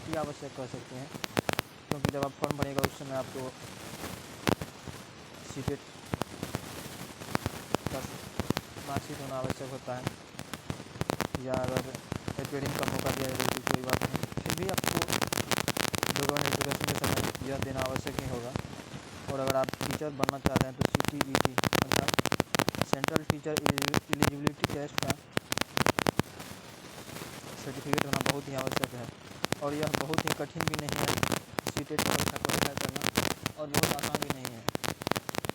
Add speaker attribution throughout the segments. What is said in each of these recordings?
Speaker 1: अति आवश्यक कह सकते हैं, क्योंकि जब आप फॉर्म भरेगा उस समय आपको सीटेट का मार्कशीट होना आवश्यक होता है, या अगर अपेयरिंग का मौका दिया जाए तो कोई बात नहीं, फिर भी आपको बैकग्राउंड एजुकेशन के समय यह देना आवश्यक ही होगा। और अगर आप टीचर बनना चाहते हैं तो CTET अर्थात सेंट्रल टीचर एलिजिबिलिटी टेस्ट का सर्टिफिकेट होना बहुत ही आवश्यक है। और यह बहुत ही कठिन भी नहीं है सीटेट परीक्षा क्वालिफाई करना, और बहुत आसान भी नहीं है,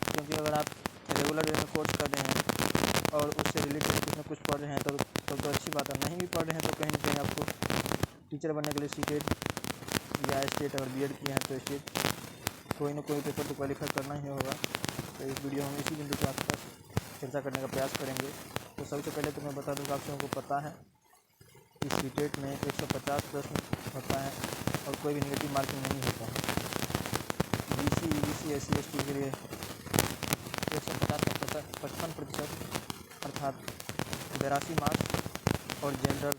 Speaker 1: क्योंकि अगर आप रेगुलर वे में कोर्स कर रहे हैं और उससे रिलेटेड कुछ न कुछ पढ़ रहे हैं तो अच्छी बात है। नहीं भी पढ़ रहे हैं तो कहीं ना कहीं आपको टीचर बनने के लिए सीटेट या स्टेट, अगर BEd किए हैं तो स्टेट कोई ना कोई पेपर तो क्वालिफाई करना ही होगा। तो इस वीडियो में इसी बिंदु के आसपास चर्चा करने का प्रयास करेंगे। तो सबसे पहले तो मैं बता दूँ कि आप सबको पता है कि सीटेट में 150 प्रश्न होता है और कोई भी नेगेटिव मार्किंग नहीं होता है। BC, EBC, SC, ST के लिए 150 का 55% अर्थात 82 मार्क्स, और जनरल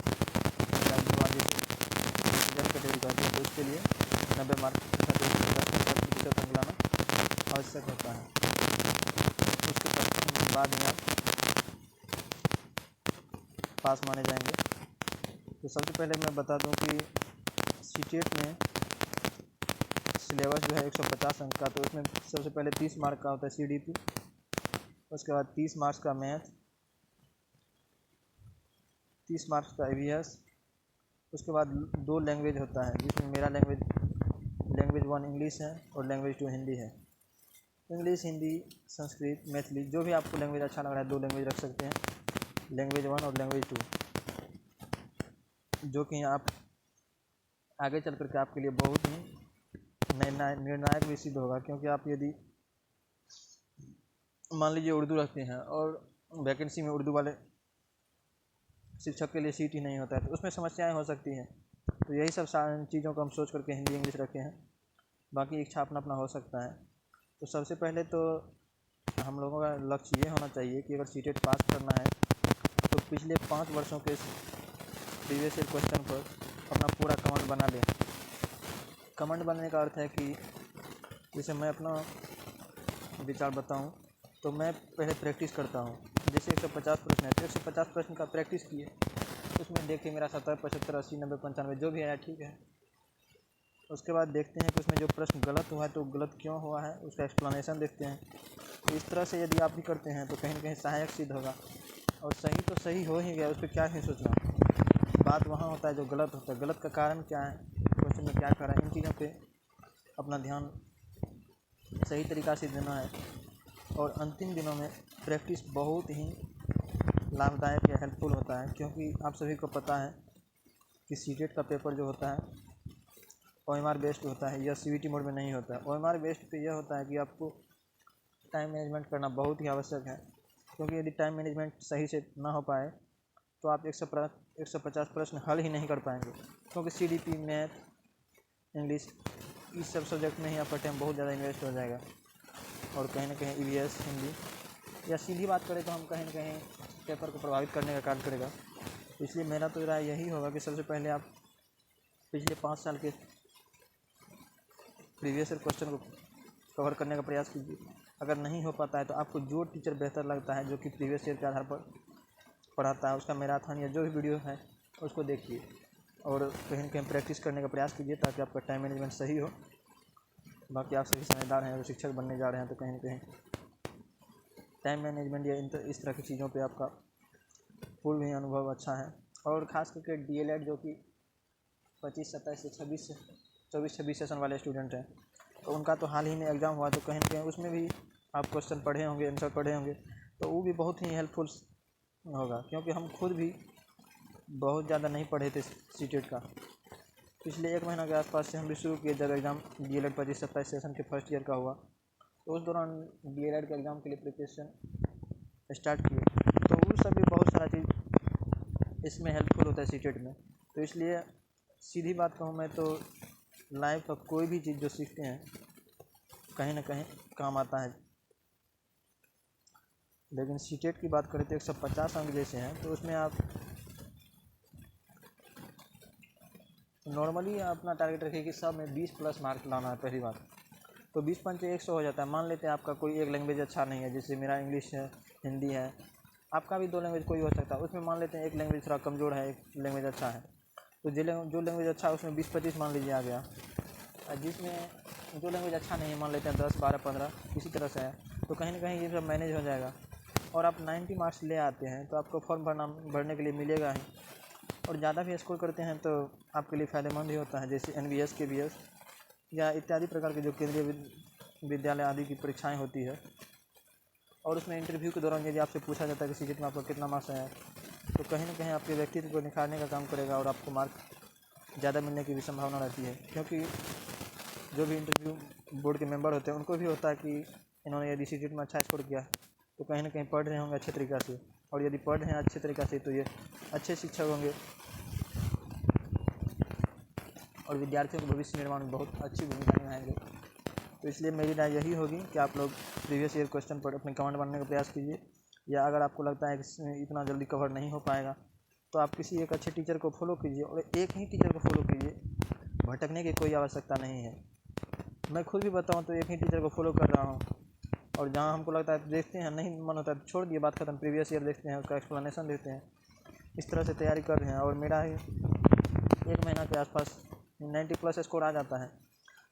Speaker 1: कैटेगरी का है तो उसके लिए 90 मार्क्स तथा 10% अंक लाना आवश्यक होता है। उसके बाद में आप पास माने जाएंगे। तो सबसे पहले मैं बता दूं कि सीटेट में सिलेबस जो है 150 अंक का, तो उसमें सबसे पहले 30 मार्क का होता है CDP, उसके बाद 30 मार्क्स का मैथ, 30 मार्क्स का EVS, उसके बाद 2 लैंग्वेज होता है जिसमें मेरा लैंग्वेज 1 इंग्लिश है और लैंग्वेज 2 हिंदी है। इंग्लिश, हिंदी, संस्कृत, मैथिली, जो भी आपको लैंग्वेज अच्छा लग रहा है 2 लैंग्वेज रख सकते हैं, लैंग्वेज 1 और लैंग्वेज 2, जो कि आप आगे चल कर के आपके लिए बहुत ही निर्णायक भी सिद्ध होगा। क्योंकि आप यदि मान लीजिए उर्दू रखते हैं और वैकेंसी में उर्दू वाले शिक्षक के लिए सीट ही नहीं होता है तो उसमें समस्याएं हो सकती हैं। तो यही सब चीज़ों को हम सोच करके हिंदी इंग्लिश रखे हैं, बाकी इच्छा अपना अपना हो सकता है। तो सबसे पहले तो हम लोगों का लक्ष्य ये होना चाहिए कि अगर सीटेट पास करना है तो पिछले 5 वर्षों के प्रीवियस ईयर क्वेश्चन पर अपना पूरा कमांड बना लें। कमांड बनाने का अर्थ है कि जैसे मैं अपना विचार बताऊं तो मैं पहले प्रैक्टिस करता हूं। जैसे 150 प्रश्न है तो 150 प्रश्न का प्रैक्टिस किए, उसमें देखिए मेरा 70, 75, 80, 90, 95 जो भी आया ठीक है। उसके बाद देखते हैं कि उसमें जो प्रश्न गलत हुआ है तो गलत क्यों हुआ है, उसका एक्सप्लेनेशन देखते हैं। तो इस तरह से यदि आप भी करते हैं तो कहीं ना कहीं सहायक सिद्ध होगा। और सही तो सही हो ही गया, उस पर क्या ही सोचना, बात वहाँ होता है जो गलत होता है। गलत का कारण क्या है, क्वेश्चन में क्या कर रहा है, इन चीज़ों पे अपना ध्यान सही तरीक़ा से देना है। और अंतिम दिनों में प्रैक्टिस बहुत ही लाभदायक या हेल्पफुल होता है, क्योंकि आप सभी को पता है कि सीटेट का पेपर जो होता है OMR बेस्ड होता है, यह CVT मोड में नहीं होता है। OMR बेस्ड पे यह होता है कि आपको टाइम मैनेजमेंट करना बहुत ही आवश्यक है, क्योंकि यदि टाइम मैनेजमेंट सही से ना हो पाए तो आप 150 प्रश्न हल ही नहीं कर पाएंगे। क्योंकि CDP, मैथ, इंग्लिश, इस सब सब्जेक्ट में ही आपका टाइम बहुत ज़्यादा इन्वेस्ट हो जाएगा। और कहीं ना कहीं EVS, हिंदी, या सीधी बात करें तो हम कहीं ना कहीं पेपर को प्रभावित करने का कार्य करेगा। इसलिए मेरा तो राय यही होगा कि सबसे पहले आप पिछले 5 साल के प्रीवियस ईयर क्वेश्चन को कवर करने का प्रयास कीजिए। अगर नहीं हो पाता है तो आपको जो टीचर बेहतर लगता है, जो कि प्रीवियस ईयर के आधार पर पढ़ाता है, उसका मैराथन या जो भी वीडियो है उसको देखिए और कहीं ना कहीं प्रैक्टिस करने का प्रयास कीजिए, ताकि आपका टाइम मैनेजमेंट सही हो। बाकी आप सभी समझदार हैं, अगर शिक्षक बनने जा रहे हैं तो कहीं ना कहीं टाइम मैनेजमेंट या इस तरह की चीज़ों पे आपका पूर्ण ही अनुभव अच्छा है। और ख़ास करके DLED जो कि 25, 27 से 24 सेशन वाले स्टूडेंट हैं, तो उनका तो हाल ही में एग्ज़ाम हुआ, तो कहीं ना कहीं उसमें भी आप क्वेश्चन पढ़े होंगे, आंसर पढ़े होंगे, तो वो भी बहुत ही हेल्पफुल होगा। क्योंकि हम खुद भी बहुत ज़्यादा नहीं पढ़े थे सीटेट का, पिछले 1 महीना के आसपास से हम भी शुरू किए जब एग्ज़ाम DLED 25, 27 सेशन के फर्स्ट ईयर का हुआ, तो उस दौरान DLED के एग्ज़ाम के लिए प्रिपरेशन स्टार्ट किए। तो वो सब भी बहुत सारा चीज़ इसमें हेल्पफुल होता है सीटेट में। तो इसलिए सीधी बात कहूँ मैं तो लाइफ का कोई भी चीज़ जो सीखते हैं कहीं ना कहीं काम आता है। लेकिन सीटेट की बात करें तो 150 अंक जैसे हैं, तो उसमें आप नॉर्मली अपना टारगेट रखिए कि सब में 20 प्लस मार्क लाना है पहली बात। तो 20 पंचे 100 हो जाता है। मान लेते हैं आपका कोई एक लैंग्वेज अच्छा नहीं है, जैसे मेरा इंग्लिश है, हिंदी है, आपका भी 2 लैंग्वेज कोई हो सकता है। उसमें मान लेते हैं एक लैंग्वेज थोड़ा कमज़ोर है, एक लैंग्वेज अच्छा है, तो जो लैंग्वेज अच्छा है उसमें 20-25 मान लीजिए आ गया। जिसमें जो लैंग्वेज अच्छा नहीं है मान लेते हैं 10, 12, 15 इसी तरह से है, तो कहीं ना कहीं ये सब मैनेज हो जाएगा। और आप 90 मार्क्स ले आते हैं तो आपको फॉर्म भरने के लिए मिलेगा ही। और ज़्यादा भी स्कोर करते हैं तो आपके लिए फ़ायदेमंद ही होता है, जैसे NVS, KVS या इत्यादि प्रकार के जो केंद्रीय विद्यालय आदि की परीक्षाएं होती है। और उसमें इंटरव्यू के दौरान यदि आपसे पूछा जाता है कि सीटेट में आपका कितना मार्क्स आया, तो कहीं ना कहीं आपके व्यक्तित्व को निखारने का काम करेगा और आपको मार्क ज़्यादा मिलने की भी संभावना रहती है। क्योंकि जो भी इंटरव्यू बोर्ड के मेंबर होते हैं उनको भी होता है कि इन्होंने यदि सीटेट में अच्छा स्कोर किया तो कहीं ना कहीं पढ़ रहे होंगे अच्छे तरीक़ा से, और यदि पढ़ रहे हैं अच्छे तरीक़ा से तो ये अच्छे शिक्षक होंगे और विद्यार्थियों के भविष्य निर्माण में बहुत अच्छी भूमिका निभाएंगे। तो इसलिए मेरी राय यही होगी कि आप लोग प्रीवियस ईयर क्वेश्चन पर अपने कमांड बनने का प्रयास कीजिए, या अगर आपको लगता है कि इतना जल्दी कवर नहीं हो पाएगा तो आप किसी एक अच्छे टीचर को फॉलो कीजिए, और एक ही टीचर को फॉलो कीजिए, भटकने की कोई आवश्यकता नहीं है। मैं खुद भी बताऊं तो एक ही टीचर को फॉलो कर रहा हूं, और जहां हमको लगता है देखते हैं, नहीं मन होता है छोड़ दिए, बात खत्म, प्रीवियस ईयर देखते हैं, उसका एक्सप्लेनेशन देते हैं, इस तरह से तैयारी कर रहे हैं। और मेरा ही 1 महीना के आसपास 90 प्लस स्कोर आ जाता है।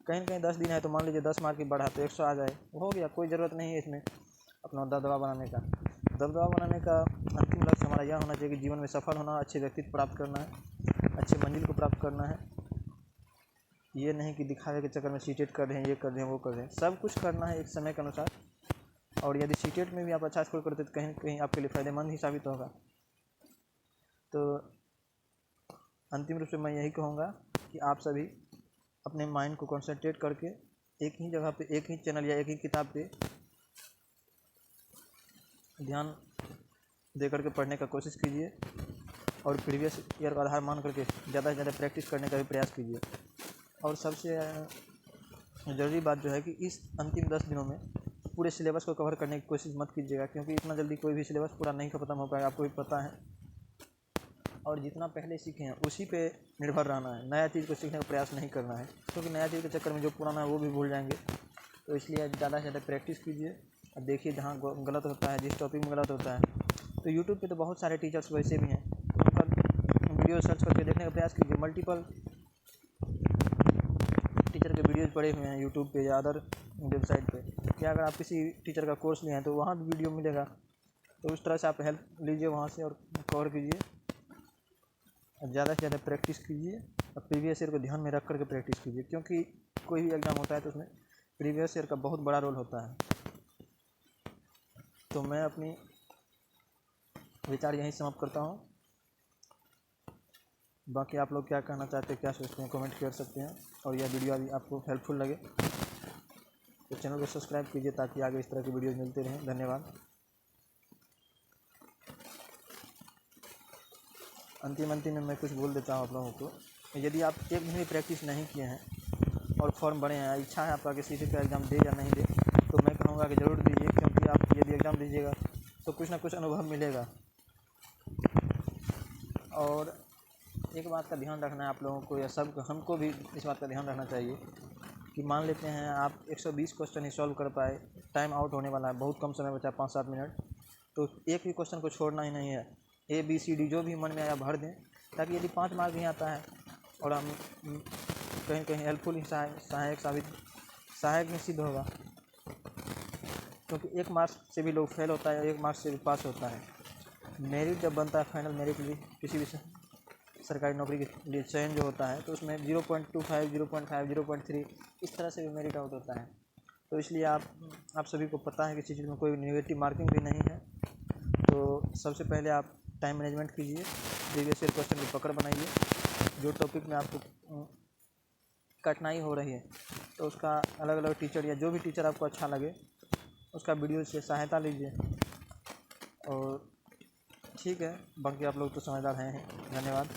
Speaker 1: कहीं ना कहीं 10 दिन है तो मान लीजिए 10 मार्क की बढ़ा तो 100 आ जाए, हो गया, कोई ज़रूरत नहीं है इसमें अपना दबदबा बनाने का। दबदबा बनाने का अंतिम लक्ष्य हमारा यह होना चाहिए कि जीवन में सफल होना, अच्छे व्यक्तित्व प्राप्त करना है, अच्छे मंजिल को प्राप्त करना है। ये नहीं कि दिखावे के चक्कर में सीटेट कर रहे हैं, ये कर रहे हैं, वो कर रहे हैं, सब कुछ करना है एक समय के अनुसार। और यदि सीटेट में भी आप अच्छा स्कोर करते तो कहीं ना कहीं आपके लिए फ़ायदेमंद ही साबित होगा। तो अंतिम रूप से मैं यही कहूँगा कि आप सभी अपने माइंड को कंसंट्रेट करके एक ही जगह पे, एक ही चैनल या एक ही किताब पे ध्यान दे करके पढ़ने का कोशिश कीजिए, और प्रीवियस ईयर का आधार मान करके ज़्यादा से ज़्यादा प्रैक्टिस करने का भी प्रयास कीजिए। और सबसे ज़रूरी बात जो है कि इस अंतिम 10 दिनों में पूरे सिलेबस को कवर करने की कोशिश मत कीजिएगा, क्योंकि इतना जल्दी कोई भी सिलेबस पूरा नहीं ख़त्म हो पाएगा, आपको भी पता है। और जितना पहले सीखे हैं उसी पे निर्भर रहना है, नया चीज़ को सीखने का प्रयास नहीं करना है, क्योंकि नया चीज़ के चक्कर में जो पुराना है वो भी भूल जाएंगे। तो इसलिए ज़्यादा से ज़्यादा प्रैक्टिस कीजिए और देखिए जहाँ गलत होता है, जिस टॉपिक में गलत होता है। तो यूट्यूब पे तो बहुत सारे टीचर्स वैसे भी हैं, उनका वीडियो सर्च करके देखने का प्रयास कीजिए। मल्टीपल टीचर के वीडियोज़ पड़े हुए हैं यूट्यूब पे या अदर वेबसाइट पे, या अगर आप किसी टीचर का कोर्स लिए हैं तो वहाँ भी वीडियो मिलेगा। तो उस तरह से आप हेल्प लीजिए वहाँ से और कवर कीजिए, और ज़्यादा से ज़्यादा प्रैक्टिस कीजिए, और प्रीवियस ईयर को ध्यान में रख करके प्रैक्टिस कीजिए, क्योंकि कोई भी एग्ज़ाम होता है तो उसमें प्रीवियस ईयर का बहुत बड़ा रोल होता है। तो मैं अपनी विचार यहीं समाप्त करता हूँ। बाकी आप लोग क्या कहना चाहते हैं, क्या सोचते हैं, कमेंट कर सकते हैं। और यह वीडियो अभी आपको हेल्पफुल लगे तो चैनल को सब्सक्राइब कीजिए, ताकि आगे इस तरह की वीडियोज़ मिलते रहें। धन्यवाद। अंतिम में मैं कुछ बोल देता हूँ आप लोगों को। यदि आप एक दिन भी प्रैक्टिस नहीं किए हैं और फॉर्म भरे हैं, इच्छा है आपका कि सीटेट का एग्ज़ाम दे या नहीं दे, तो मैं कहूँगा कि ज़रूर दीजिए, क्योंकि आप यदि एग्ज़ाम दीजिएगा तो कुछ ना कुछ अनुभव मिलेगा। और एक बात का ध्यान रखना है आप लोगों को, या सब हमको भी इस बात का ध्यान रखना चाहिए कि मान लेते हैं आप 120 क्वेश्चन ही सॉल्व कर पाए, टाइम आउट होने वाला है, बहुत कम समय बचा, 5-7 मिनट, तो एक भी क्वेश्चन को छोड़ना ही नहीं है। ABCD जो भी मन में आया भर दें, ताकि यदि 5 मार्क नहीं आता है और हम कहीं कहीं हेल्पफुल सहायक में सिद्ध होगा, क्योंकि 1 मार्क्स से भी लोग फेल होता है, 1 मार्क्स से भी पास होता है। मेरिट जब बनता है, फाइनल मेरिट लिए किसी भी सरकारी नौकरी के लिए चयन जो होता है, तो उसमें 0.25, 0.5, 0.3 इस तरह से भी मेरिट आउट होता है। तो इसलिए आप सभी को पता है कि इस चीज़ में कोई नेगेटिव मार्किंग भी नहीं है। तो सबसे पहले आप टाइम मैनेजमेंट कीजिए, प्रीवियस ईयर क्वेश्चन की पकड़ बनाइए, जो टॉपिक में आपको कठिनाई हो रही है तो उसका अलग अलग टीचर या जो भी टीचर आपको अच्छा लगे उसका वीडियो से सहायता लीजिए। और ठीक है, बाकी आप लोग तो समझदार हैं। धन्यवाद।